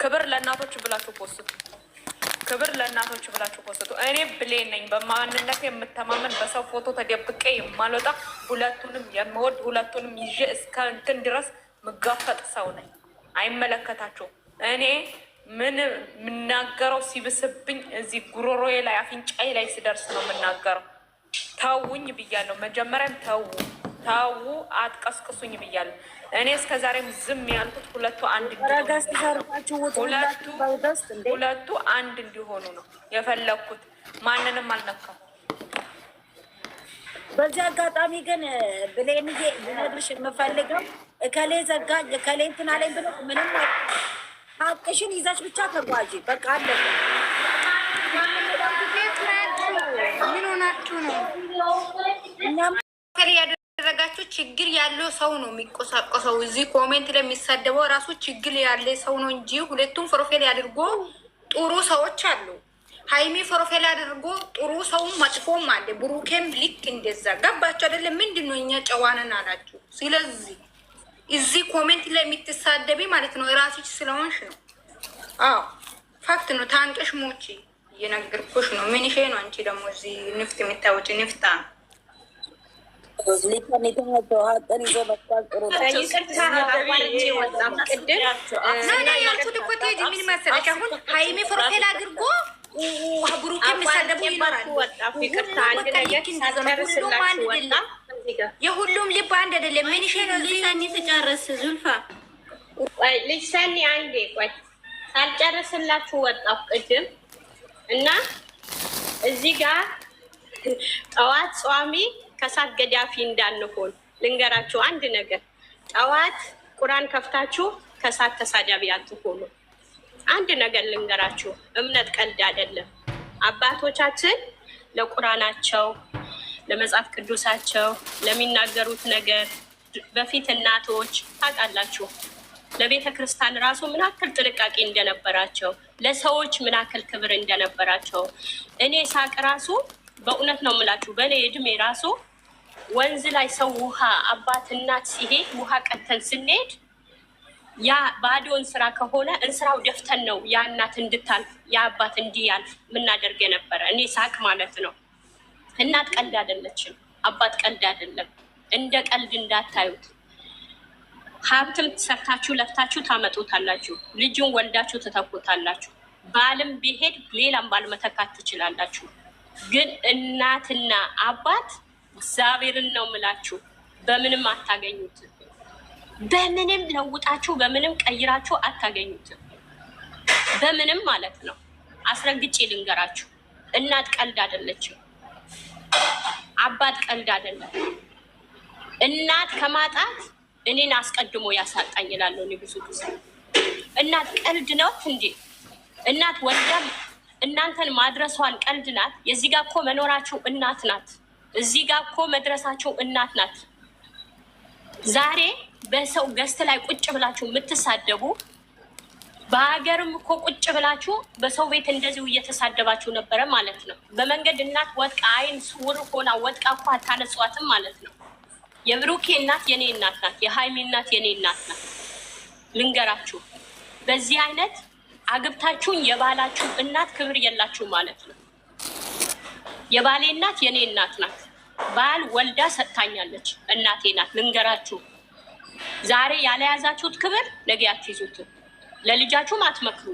ክብር ለእናቶች ብላችሁ ፖስቱ። ክብር ለእናቶች ብላችሁ ፖስቱ። እኔ ብሌን ነኝ፣ በማንነት የምተማመን በሰው ፎቶ ተደብቄ የማልወጣ ሁለቱንም የምወድ ሁለቱንም ይዤ እስከ እንትን ድረስ ምጋፈጥ ሰው ነኝ። አይመለከታችሁም። እኔ ምን የምናገረው ሲብስብኝ እዚህ ጉሮሮዬ ላይ አፍንጫዬ ላይ ሲደርስ ነው የምናገረው። ተውኝ ብያለሁ። መጀመሪያም ተው አትቀስቅሱኝ ብያለሁ። እኔ እስከ ዛሬም ዝም ያልኩት ሁለቱ አንድ እንዲሆኑ ነው የፈለግኩት። ማንንም አልነካም። በዚህ አጋጣሚ ግን ብሌንዬ ልነግርሽ የምፈልገው እከሌ ዘጋኝ እከሌ እንትን አለኝ ብሎ ምንም ሀቅሽን ይዘሽ ብቻ ተጓዢ። በቃ አለ። ምን ሆናችሁ ነው? እኛም ያደረጋችሁ ችግር ያለው ሰው ነው የሚቆሳቆሰው። እዚህ ኮሜንት ላይ የሚሳደበው ራሱ ችግር ያለ ሰው ነው እንጂ ሁለቱም ፕሮፋይል አድርጎ ጥሩ ሰዎች አሉ። ሀይሚ ፕሮፋይል አድርጎ ጥሩ ሰውም መጥፎም አለ። ብሩኬም ልክ እንደዛ ገባችሁ አይደለም? ምንድን ነው እኛ ጨዋነን አላችሁ። ስለዚህ እዚህ ኮሜንት ላይ የምትሳደቢ ማለት ነው ራስሽ ስለሆንሽ ነው። አዎ ፋክት ነው። ታንቀሽ ሞቺ እየነገርኩሽ ነው። ምን ይሄ ነው? አንቺ ደግሞ እዚህ ንፍት የምታወጪ ንፍታ ያልኩት እኮ ቴዲ ምን መሰለሽ፣ አሁን ሀይሚ ፕሮፋይል አድርጎ ብሩኬ የሚሳደቡ ይኖራል። የሁሉም ልብ አንድ አይደለም። ምን ይሄ ነው? ልሳኒ ተጨረስ ዙልፋ ልጅ ሰኒ አንዴ ቆይ ሳልጨርስላችሁ ወጣሁ ቅድም እና እዚህ ጋር ጠዋት ጿሚ ከሳት ገዳፊ እንዳንሆን ልንገራችሁ አንድ ነገር። ጠዋት ቁርአን ከፍታችሁ ከሳት ተሳዳቢ አትሆኑ። አንድ ነገር ልንገራችሁ፣ እምነት ቀልድ አይደለም። አባቶቻችን ለቁርአናቸው ለመጽሐፍ ቅዱሳቸው ለሚናገሩት ነገር በፊት እናቶች ታውቃላችሁ፣ ለቤተ ክርስቲያን ራሱ ምን ያክል ጥንቃቄ እንደነበራቸው፣ ለሰዎች ምን ያክል ክብር እንደነበራቸው። እኔ ሳቅ ራሱ በእውነት ነው የምላችሁ፣ በእኔ እድሜ ራሱ ወንዝ ላይ ሰው ውሃ አባት እናት ሲሄድ ውሃ ቀተን ስንሄድ ያ ባዶን ስራ ከሆነ እንስራው ደፍተን ነው ያ እናት እንድታልፍ ያ አባት እንዲያልፍ ምናደርግ የነበረ። እኔ ሳቅ ማለት ነው። እናት ቀልድ አይደለችም፣ አባት ቀልድ አይደለም። እንደ ቀልድ እንዳታዩት። ሀብትም ሰርታችሁ ለፍታችሁ ታመጡታላችሁ፣ ልጁን ወልዳችሁ ትተኩታላችሁ። ባልም ቢሄድ ሌላም ባል መተካት ትችላላችሁ። ግን እናትና አባት እግዚአብሔርን ነው ምላችሁ በምንም አታገኙትም። በምንም ለውጣችሁ በምንም ቀይራችሁ አታገኙትም። በምንም ማለት ነው። አስረግጬ ልንገራችሁ፣ እናት ቀልድ አይደለችም፣ አባት ቀልድ አይደለም። እናት ከማጣት እኔን አስቀድሞ ያሳጣኝ እላለሁ እኔ ብዙ ጊዜ። እናት ቀልድ ነው እንዴ? እናት ወልዳ እናንተን ማድረሷን ቀልድ ናት? የዚህ ጋር እኮ መኖራችሁ እናት ናት። እዚህ ጋር እኮ መድረሳችሁ እናት ናት። ዛሬ በሰው ገስት ላይ ቁጭ ብላችሁ የምትሳደቡ በሀገርም እኮ ቁጭ ብላችሁ በሰው ቤት እንደዚሁ እየተሳደባችሁ ነበረ ማለት ነው። በመንገድ እናት ወድቃ አይን ስውር ሆና ወድቃ እኮ አታነጽዋትም ማለት ነው። የብሩኬ እናት የኔ እናት ናት፣ የሀይሚ እናት የኔ እናት ናት። ልንገራችሁ፣ በዚህ አይነት አግብታችሁን የባላችሁ እናት ክብር የላችሁ ማለት ነው። የባሌ እናት የኔ እናት ናት። ባል ወልዳ ሰጥታኛለች፣ እናቴ ናት። ልንገራችሁ፣ ዛሬ ያለያዛችሁት ክብር ነገ አትይዙትም። ለልጃችሁም አትመክሩ።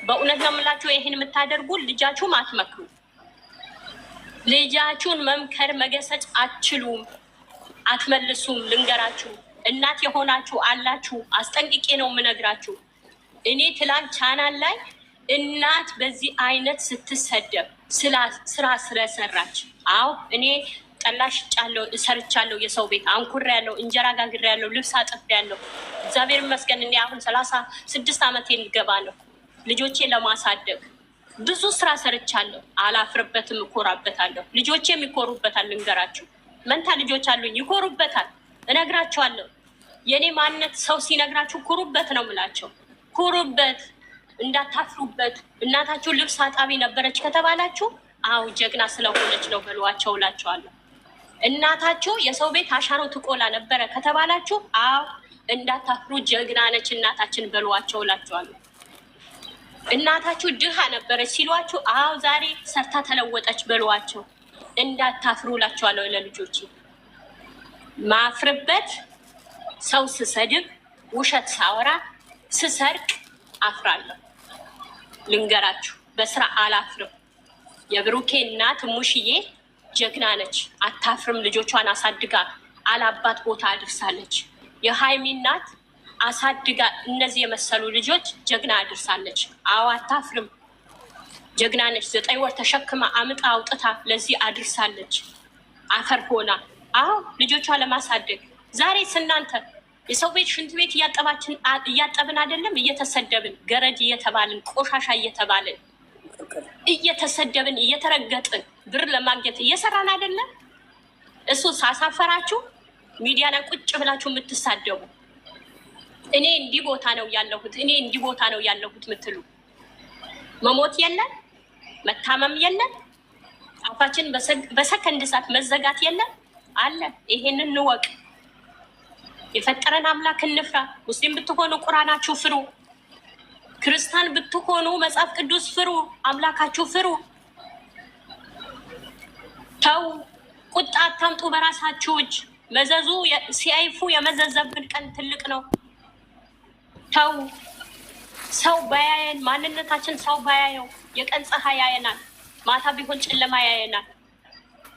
በእውነት ነው የምላችሁ፣ ይሄን የምታደርጉ ልጃችሁም አትመክሩ። ልጃችሁን መምከር መገሰጽ አትችሉም፣ አትመልሱም። ልንገራችሁ፣ እናት የሆናችሁ አላችሁ፣ አስጠንቅቄ ነው የምነግራችሁ። እኔ ትላንት ቻናል ላይ እናት በዚህ አይነት ስትሰደብ ስራ ስለሰራች፣ አዎ እኔ ጠላሽ ጫለው ሰርቻለሁ፣ የሰው ቤት አንኩሬ ያለው እንጀራ ጋግሬ ያለው ልብስ አጥቤ ያለው እግዚአብሔር ይመስገን። እኔ አሁን 36 ዓመቴ ልገባለሁ። ልጆቼን ለማሳደግ ብዙ ስራ ሰርቻለሁ። አላፍርበትም፣ እኮራበታለሁ። ልጆቼም ይኮሩበታል። ልንገራችሁ፣ መንታ ልጆች አሉኝ፣ ይኮሩበታል። እነግራቸዋለሁ። የኔ ማንነት ሰው ሲነግራችሁ ኩሩበት ነው የምላቸው። ኩሩበት፣ እንዳታፍሩበት። እናታችሁ ልብስ አጣቢ ነበረች ከተባላችሁ አው ጀግና ስለሆነች ነው በሏቸው እላቸዋለሁ። እናታችሁ የሰው ቤት አሻሮ ትቆላ ነበረ ከተባላችሁ አው እንዳታፍሩ ጀግና ነች እናታችን በሏቸው እላቸዋለሁ። እናታችሁ ድሃ ነበረች ሲሏችሁ፣ አዎ ዛሬ ሰርታ ተለወጠች በሏቸው። እንዳታፍሩ እላችኋለሁ ለልጆች። ማፍርበት ሰው ስሰድብ፣ ውሸት ሳወራ፣ ስሰርቅ አፍራለሁ። ልንገራችሁ፣ በስራ አላፍርም። የብሩኬ እናት ሙሽዬ ጀግና ነች፣ አታፍርም። ልጆቿን አሳድጋ አላባት ቦታ አድርሳለች። የሃይሚ እናት አሳድጋ እነዚህ የመሰሉ ልጆች ጀግና አድርሳለች። አዎ አታፍርም፣ ጀግና ነች። 9 ወር ተሸክማ አምጣ አውጥታ ለዚህ አድርሳለች። አፈር ሆና አዎ ልጆቿ ለማሳደግ ዛሬ ስናንተ የሰው ቤት ሽንት ቤት እያጠብን አይደለም፣ እየተሰደብን ገረድ እየተባልን ቆሻሻ እየተባልን እየተሰደብን እየተረገጥን ብር ለማግኘት እየሰራን አይደለም። እሱ ሳሳፈራችሁ ሚዲያ ላይ ቁጭ ብላችሁ የምትሳደቡ እኔ እንዲህ ቦታ ነው ያለሁት፣ እኔ እንዲህ ቦታ ነው ያለሁት ምትሉ መሞት የለን መታመም የለን አፋችን በሰከንድ ሰዓት መዘጋት የለን አለ። ይሄንን እንወቅ። የፈጠረን አምላክ እንፍራ። ሙስሊም ብትሆኑ ቁርአናችሁ ፍሩ፣ ክርስቲያን ብትሆኑ መጽሐፍ ቅዱስ ፍሩ፣ አምላካችሁ ፍሩ። ተው ቁጣ አታምጡ በራሳችሁ እጅ። መዘዙ ሲያይፉ የመዘዘብን ቀን ትልቅ ነው። ተው ሰው ባያየን ማንነታችን ሰው ባያየው የቀን ፀሐይ ያየናል፣ ማታ ቢሆን ጨለማ ያየናል።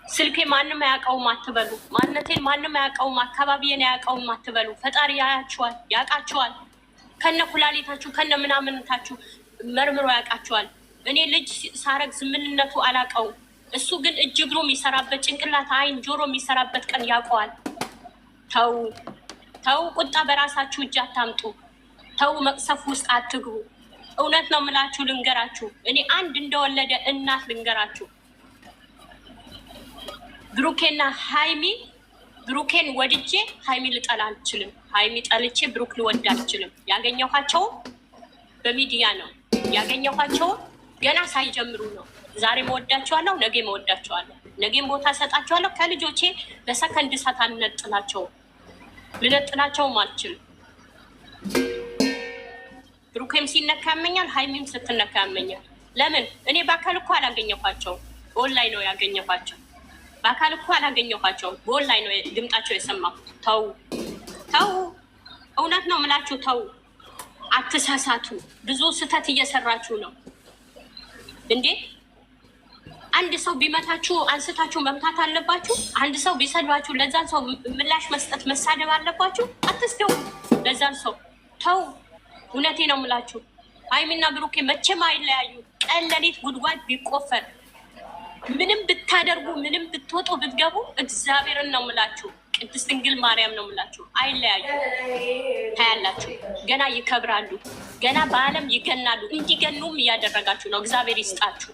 ስልኬ ማንም አያውቀውም አትበሉ። ማንነቴን ማንም አያውቀውም፣ አካባቢዬን አያውቀውም አትበሉ። ፈጣሪ ያያችኋል፣ ያውቃችኋል። ከነ ኩላሊታችሁ ከነ ምናምንታችሁ መርምሮ ያውቃችኋል። እኔ ልጅ ሳረግዝ ምንነቱ አላውቀውም። እሱ ግን እጅ እግሩ የሚሰራበት ጭንቅላት፣ አይን፣ ጆሮ የሚሰራበት ቀን ያውቀዋል። ተው ተው፣ ቁጣ በራሳችሁ እጅ አታምጡ። ተው መቅሰፍ ውስጥ አትግቡ። እውነት ነው የምላችሁ፣ ልንገራችሁ። እኔ አንድ እንደወለደ እናት ልንገራችሁ። ብሩኬና ሃይሚ፣ ብሩኬን ወድጄ ሃይሚ ልጠላ አልችልም። ሃይሚ ጠልቼ ብሩክ ልወድ አልችልም። ያገኘኋቸው በሚዲያ ነው ያገኘኋቸው፣ ገና ሳይጀምሩ ነው። ዛሬ መወዳቸዋለሁ፣ ነገ መወዳቸዋለሁ፣ ነገም ቦታ ሰጣቸዋለሁ። ከልጆቼ በሰከንድ ሰዓት አልነጥላቸውም፣ ልነጥላቸውም አልችልም። ብሩኬም ሲነካ ያመኛል፣ ሃይሚም ስትነካ ያመኛል። ለምን? እኔ በአካል እኮ አላገኘኋቸውም፣ በኦንላይን ነው ያገኘኋቸው። በአካል እኮ አላገኘኋቸውም፣ በኦንላይን ነው ድምጣቸው የሰማሁት። ተው ተው፣ እውነት ነው የምላችሁ፣ ተው አትሳሳቱ። ብዙ ስህተት እየሰራችሁ ነው እንዴ። አንድ ሰው ቢመታችሁ አንስታችሁ መምታት አለባችሁ? አንድ ሰው ቢሰድባችሁ ለዛን ሰው ምላሽ መስጠት መሳደብ አለባችሁ? አትስደው ለዛን ሰው። ተው፣ እውነቴ ነው የምላችሁ። ሃይሚና ብሩኬ መቼም አይለያዩ። ቀን ሌሊት ጉድጓድ ቢቆፈር ምንም ብታደርጉ ምንም ብትወጡ ብትገቡ እግዚአብሔርን ነው የምላችሁ፣ ቅድስት ድንግል ማርያም ነው የምላችሁ፣ አይለያዩ። ታያላችሁ፣ ገና ይከብራሉ፣ ገና በዓለም ይገናሉ። እንዲገኑም እያደረጋችሁ ነው። እግዚአብሔር ይስጣችሁ።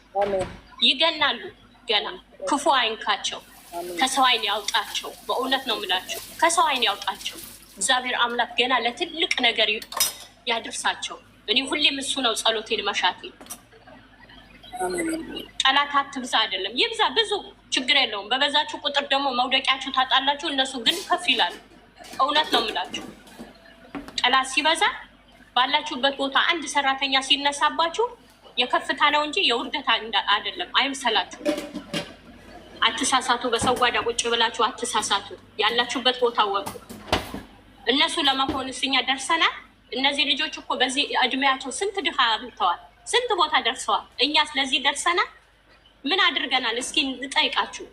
ይገናሉ ገና። ክፉ አይንካቸው፣ ከሰው አይን ያውጣቸው። በእውነት ነው የምላችሁ፣ ከሰው አይን ያውጣቸው። እግዚአብሔር አምላክ ገና ለትልቅ ነገር ያድርሳቸው። እኔ ሁሌም እሱ ነው ጸሎቴን መሻቴ። ጠላት አትብዛ አይደለም፣ ይብዛ፣ ብዙ ችግር የለውም። በበዛችሁ ቁጥር ደግሞ መውደቂያችሁ ታጣላችሁ፣ እነሱ ግን ከፍ ይላሉ። እውነት ነው የምላችሁ፣ ጠላት ሲበዛ ባላችሁበት ቦታ አንድ ሰራተኛ ሲነሳባችሁ የከፍታ ነው እንጂ የውርደት አይደለም። አይምሰላችሁ። አትሳሳቱ። በሰው ጓዳ ቁጭ ብላችሁ አትሳሳቱ። ያላችሁበት ቦታ ወቁ። እነሱ ለመሆንስ እኛ ደርሰናል። እነዚህ ልጆች እኮ በዚህ እድሜያቸው ስንት ድሃ አብልተዋል፣ ስንት ቦታ ደርሰዋል። እኛ ስለዚህ ደርሰናል። ምን አድርገናል? እስኪ እንጠይቃችሁ።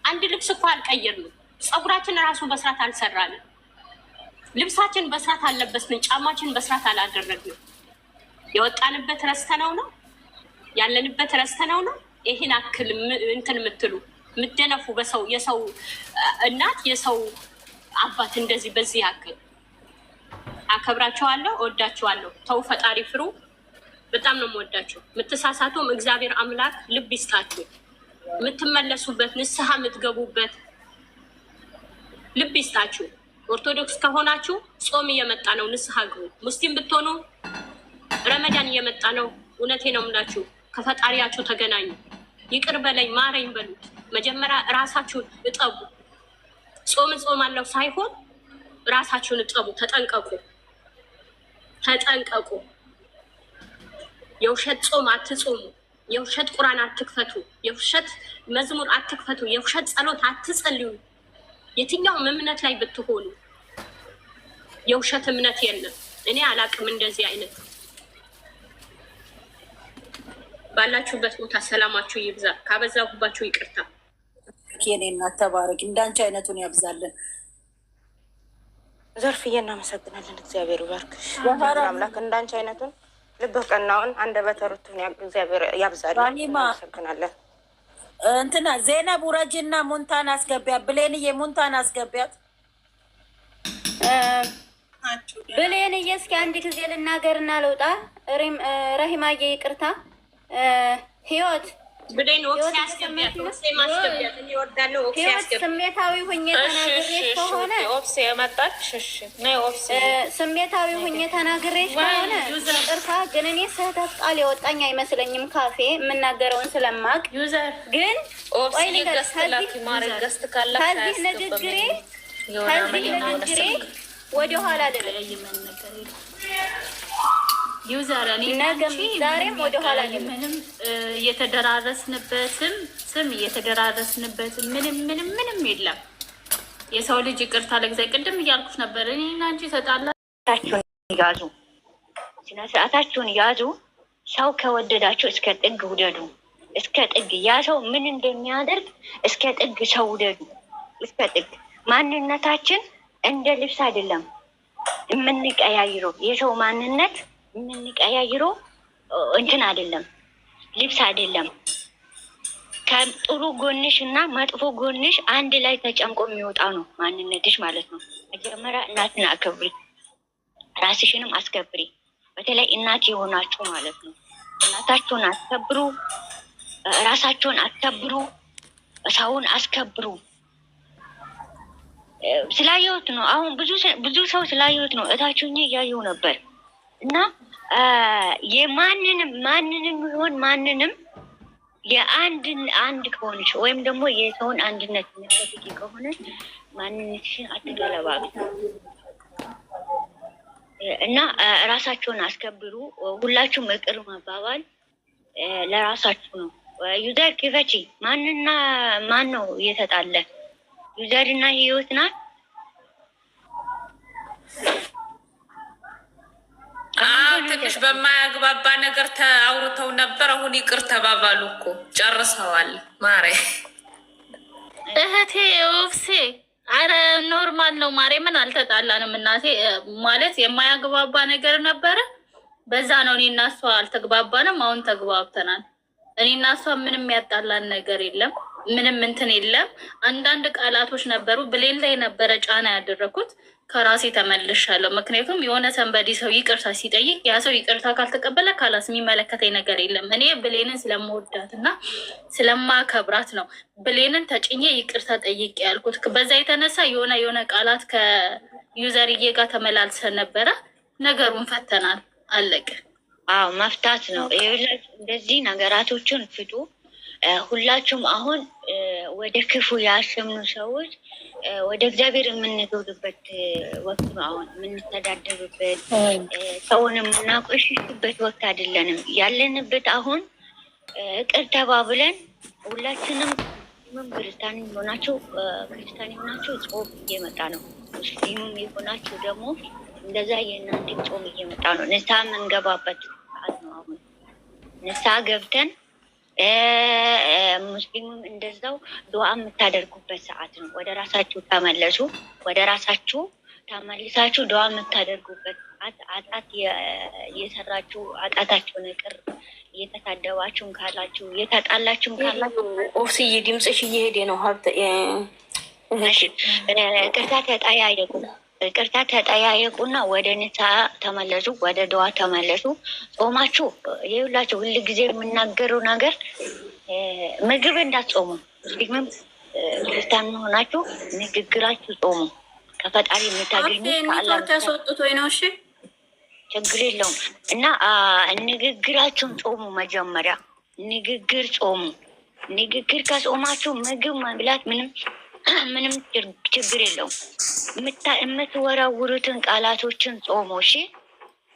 አንድ ልብስ እኮ አልቀየርንም። ፀጉራችን ራሱ በስርዓት አልሰራንም። ልብሳችን በስርዓት አልለበስንም። ጫማችን በስርዓት አላደረግንም። የወጣንበት ረስተነው ነው፣ ያለንበት ረስተነው ነው። ይህን አክል እንትን የምትሉ የምትደነፉ በሰው የሰው እናት የሰው አባት እንደዚህ በዚህ ያክል አከብራችኋለሁ፣ እወዳችኋለሁ። ተው ፈጣሪ ፍሩ። በጣም ነው የምወዳችሁ። የምትሳሳቱም እግዚአብሔር አምላክ ልብ ይስጣችሁ። የምትመለሱበት ንስሐ የምትገቡበት ልብ ይስጣችሁ። ኦርቶዶክስ ከሆናችሁ ጾም እየመጣ ነው፣ ንስሐ ግቡ። ሙስሊም ብትሆኑ ረመዳን እየመጣ ነው። እውነቴ ነው የምላችሁ፣ ከፈጣሪያችሁ ተገናኙ። ይቅር በለኝ ማረኝ በሉት። መጀመሪያ ራሳችሁን እጠቡ። ጾም አለው ሳይሆን ራሳችሁን እጠቡ። ተጠንቀቁ፣ ተጠንቀቁ። የውሸት ጾም አትጾሙ፣ የውሸት ቁርአን አትክፈቱ፣ የውሸት መዝሙር አትክፈቱ፣ የውሸት ጸሎት አትጸልዩ። የትኛውም እምነት ላይ ብትሆኑ የውሸት እምነት የለም። እኔ አላቅም እንደዚህ አይነት። ባላችሁበት ቦታ ሰላማችሁ ይብዛ። ካበዛሁባችሁ ይቅርታ። የኔ እናት ተባረክ፣ እንዳንቺ አይነቱን ያብዛልን። ዘርፍዬ እናመሰግናለን። እግዚአብሔር ይባርክሽ አምላክ። እንዳንቺ አይነቱን ልብህ ቀናውን አንደበተ ርቱዕን እግዚአብሔር ያብዛልን። እናመሰግናለን። እንትና ዜናብ ውረጅና ሙንታን አስገቢያት። ብሌንዬ ሙንታን አስገቢያት። ብሌንዬ እስኪ አንድ ጊዜ ልናገርና ልውጣ። ረሂማዬ ይቅርታ። ህይወት ብሌን ወቅት ያስገቢያት፣ ወቅት ማስገቢያት። እኔ እወዳለሁ ወቅት ያስገቢያት። ስሜታዊ ሁኜ ተናግሬሽ ከሆነ ኦፍሴ የመጣች ስሜታዊ ሁኜ ተናግሬሽ ከሆነ ይቅርታ። ግን እኔ ስህተት ቃል የወጣኝ አይመስለኝም ካፌ የምናገረውን ስለማቅ ግን ከዚህ ንግግሬ ወደኋላ አይደለም ዩዘር ዛሬም ወደኋላ ምንም እየተደራረስንበትም ስም እየተደራረስንበትም ምንም የለም። የሰው ልጅ ይቅርታ ለጊዜ ቅድም እያልኩሽ ነበር። እኔ እና አንቺ ተጣላችሁን ያዙ፣ ስነ ስርዓታችሁን ያዙ። ሰው ከወደዳችሁ እስከ ጥግ ውደዱ፣ እስከ ጥግ። ያ ሰው ምን እንደሚያደርግ እስከ ጥግ ሰው ውደዱ፣ እስከ ጥግ። ማንነታችን እንደ ልብስ አይደለም የምንቀያይረው። የሰው ማንነት የምንቀያይረው እንትን አይደለም፣ ልብስ አይደለም። ከጥሩ ጎንሽ እና መጥፎ ጎንሽ አንድ ላይ ተጨምቆ የሚወጣው ነው ማንነትሽ ማለት ነው። መጀመሪያ እናትን አከብሪ፣ ራስሽንም አስከብሪ። በተለይ እናት የሆናችሁ ማለት ነው። እናታችሁን አስከብሩ፣ ራሳችሁን አስከብሩ፣ ሰውን አስከብሩ። ስላየሁት ነው። አሁን ብዙ ሰው ስላየሁት ነው። እታችሁኝ እያየሁ ነበር እና ማንንም ይሆን ማንንም አንድ ከሆንሽ ወይም ደግሞ የሰውን አንድነት የምትፈልጊ ከሆነ ማንነትሽን አትገለባብጡ እና ራሳቸውን አስከብሩ። ሁላችሁም ይቅር መባባል ለራሳችሁ ነው። ዩዘር ክፈቺ። ማንና ማን ነው እየተጣለ? ዩዘር እና ህይወት ናት። ትንሽ በማያግባባ ነገር አውርተው ነበር። አሁን ይቅር ተባባሉ እኮ ጨርሰዋል። ማሬ እህቴ ኦፍሴ፣ አረ ኖርማል ነው ማሬ። ምን አልተጣላንም እናቴ። ማለት የማያግባባ ነገር ነበረ። በዛ ነው እኔ እና እሷ አልተግባባንም። አሁን ተግባብተናል። እኔ እና እሷ ምንም ያጣላን ነገር የለም። ምንም እንትን የለም። አንዳንድ ቃላቶች ነበሩ። ብሌን ላይ ነበረ ጫና ያደረኩት። ከራሴ ተመልሻለሁ። ምክንያቱም የሆነ ሰንበዲ ሰው ይቅርታ ሲጠይቅ ያ ሰው ይቅርታ ካልተቀበለ ካላስ የሚመለከተኝ ነገር የለም። እኔ ብሌንን ስለምወዳት እና ስለማከብራት ነው ብሌንን ተጭኜ ይቅርታ ጠይቅ ያልኩት። በዛ የተነሳ የሆነ ቃላት ከዩዘርዬ ጋር ተመላልሰን ነበረ። ነገሩን ፈተናል። አለቀ። አዎ መፍታት ነው። እንደዚህ ነገራቶችን ፍቱ። ሁላችሁም አሁን ወደ ክፉ ያሰምኑ ሰዎች ወደ እግዚአብሔር የምንዞርበት ወቅት ነው። አሁን የምንተዳደሩበት ሰውን የምናቆሽሽበት ወቅት አይደለንም ያለንበት። አሁን ይቅር ተባብለን ሁላችንም ክርስቲያን የሆናችሁ ጾም እየመጣ ነው። ሙስሊምም የሆናችሁ ደግሞ እንደዛ የእናንተ ጾም እየመጣ ነው። ንስሐ የምንገባበት ሰዓት ነው። አሁን ንስሐ ገብተን ሙስሊሙም እንደዛው ዱዓ የምታደርጉበት ሰዓት ነው። ወደ ራሳችሁ ተመለሱ። ወደ ራሳችሁ ተመልሳችሁ ዱዓ የምታደርጉበት ሰዓት። አጣት የሰራችሁ አጣታችሁን ይቅር፣ እየተሳደባችሁም ካላችሁ እየተጣላችሁም ካላችሁ ኦፍስዬ ድምፅሽ እየሄደ ነው። ቅርታ ተጠያየቁ። ይቅርታ ተጠያየቁና ወደ ንስሐ ተመለሱ፣ ወደ ዱዓ ተመለሱ። ጾማችሁ ይኸውላችሁ፣ ሁል ጊዜ የምናገረው ነገር ምግብ እንዳትጾሙ። ሙስሊምም ክርስቲያን ሆናችሁ ንግግራችሁ ጾሙ። ከፈጣሪ የምታገኙ ተሰጡት ወይ ነው? እሺ ችግር የለውም። እና ንግግራችሁን ጾሙ። መጀመሪያ ንግግር ጾሙ። ንግግር ከጾማችሁ ምግብ መብላት ምንም ችግር የለውም። የምትወራውሩትን ቃላቶችን ጾሙ። እሺ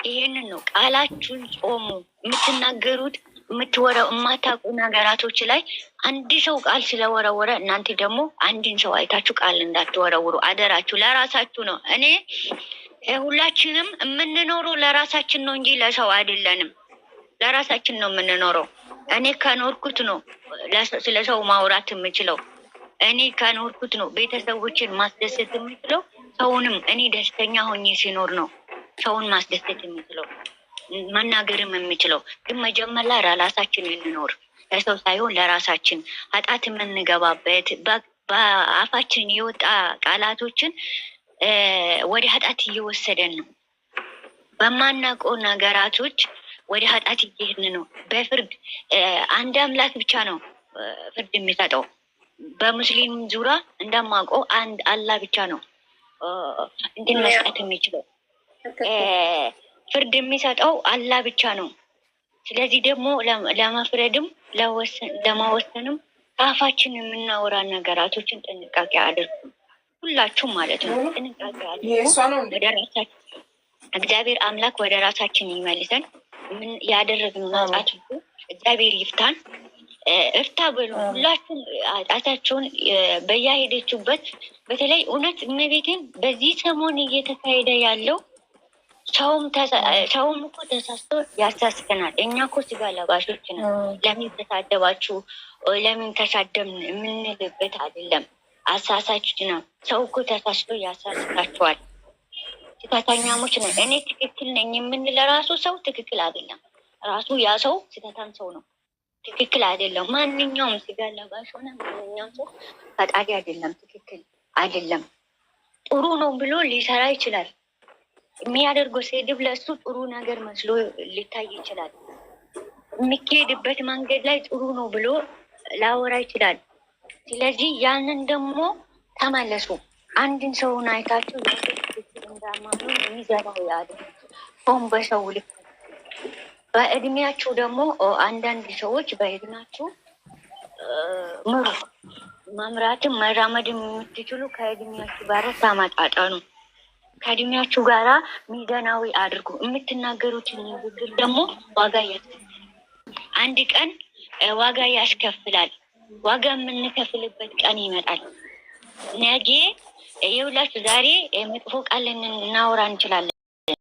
ይሄንን ነው ቃላችሁን ጾሙ። የምትናገሩት የምትወረው የማታውቁ ነገራቶች ላይ አንድ ሰው ቃል ስለወረወረ እናንተ ደግሞ አንድን ሰው አይታችሁ ቃል እንዳትወረውሩ አደራችሁ። ለራሳችሁ ነው። እኔ ሁላችንም የምንኖረው ለራሳችን ነው እንጂ ለሰው አይደለንም። ለራሳችን ነው የምንኖረው። እኔ ከኖርኩት ነው ስለ ሰው ማውራት የምችለው። እኔ ከኖርኩት ነው ቤተሰቦችን ማስደሰት የምችለው። ሰውንም እኔ ደስተኛ ሆኜ ሲኖር ነው ሰውን ማስደሰት የምችለው መናገርም የምችለው። ግን መጀመሪያ ለራሳችን እንኖር፣ ለሰው ሳይሆን ለራሳችን። ኃጢአት የምንገባበት በአፋችን የወጣ ቃላቶችን ወደ ኃጢአት እየወሰደን ነው። በማናውቀው ነገራቶች ወደ ኃጢአት እየሄድን ነው። በፍርድ አንድ አምላክ ብቻ ነው ፍርድ የሚሰጠው። በሙስሊም ዙሪያ እንደማውቀው አንድ አላህ ብቻ ነው እንትን መስጠት የሚችለው። ፍርድ የሚሰጠው አላህ ብቻ ነው። ስለዚህ ደግሞ ለመፍረድም ለመወሰንም ከአፋችን የምናወራ ነገራቶችን ጥንቃቄ አድርጉ፣ ሁላችሁም ማለት ነው። ጥንቃቄ አድርጉ። ወደ ራሳችን እግዚአብሔር አምላክ ወደ ራሳችን ይመልሰን። ያደረግነው ኃጢአት ሁሉ እግዚአብሔር ይፍታን። እፍታ በሉ ሁላችሁም ኃጢአታችሁን በያሄደችሁበት። በተለይ እውነት እመቤቴን በዚህ ሰሞን እየተካሄደ ያለው ሰውም እኮ ተሳስቶ ያሳስከናል። እኛ እኮ ስጋ ለባሾች ነን። ለምን ተሳደባችሁ ለምን ተሳደብን የምንልበት አይደለም። አሳሳች ነው። ሰው እኮ ተሳስቶ ያሳስካችኋል። ስህተተኛሞች ነን። እኔ ትክክል ነኝ የምንለ ራሱ ሰው ትክክል አይደለም። ራሱ ያ ሰው ስህተታም ሰው ነው፣ ትክክል አይደለም። ማንኛውም ስጋ ለባሽ ሆነ ማንኛውም ሰው ፈጣሪ አይደለም፣ ትክክል አይደለም። ጥሩ ነው ብሎ ሊሰራ ይችላል። የሚያደርገው ስድብ ለሱ ጥሩ ነገር መስሎ ሊታይ ይችላል። የሚካሄድበት መንገድ ላይ ጥሩ ነው ብሎ ላወራ ይችላል። ስለዚህ ያንን ደግሞ ተመለሱ። አንድን ሰውን አይታችሁ እንዳማኑ የሚዘራው ያለ ሰውን በሰው ልክ በእድሜያችሁ ደግሞ አንዳንድ ሰዎች በእድሜያችሁ ምሩ። መምራትም መራመድም የምትችሉ ከእድሜያችሁ ጋር ታመጣጣኑ። ከእድሜያችሁ ጋራ ሚዛናዊ አድርጉ። የምትናገሩትን ንግግር ደግሞ ዋጋ አንድ ቀን ዋጋ ያስከፍላል። ዋጋ የምንከፍልበት ቀን ይመጣል። ነገ የሁላችሁ ዛሬ መጥፎ ቃል እናወራ እንችላለን።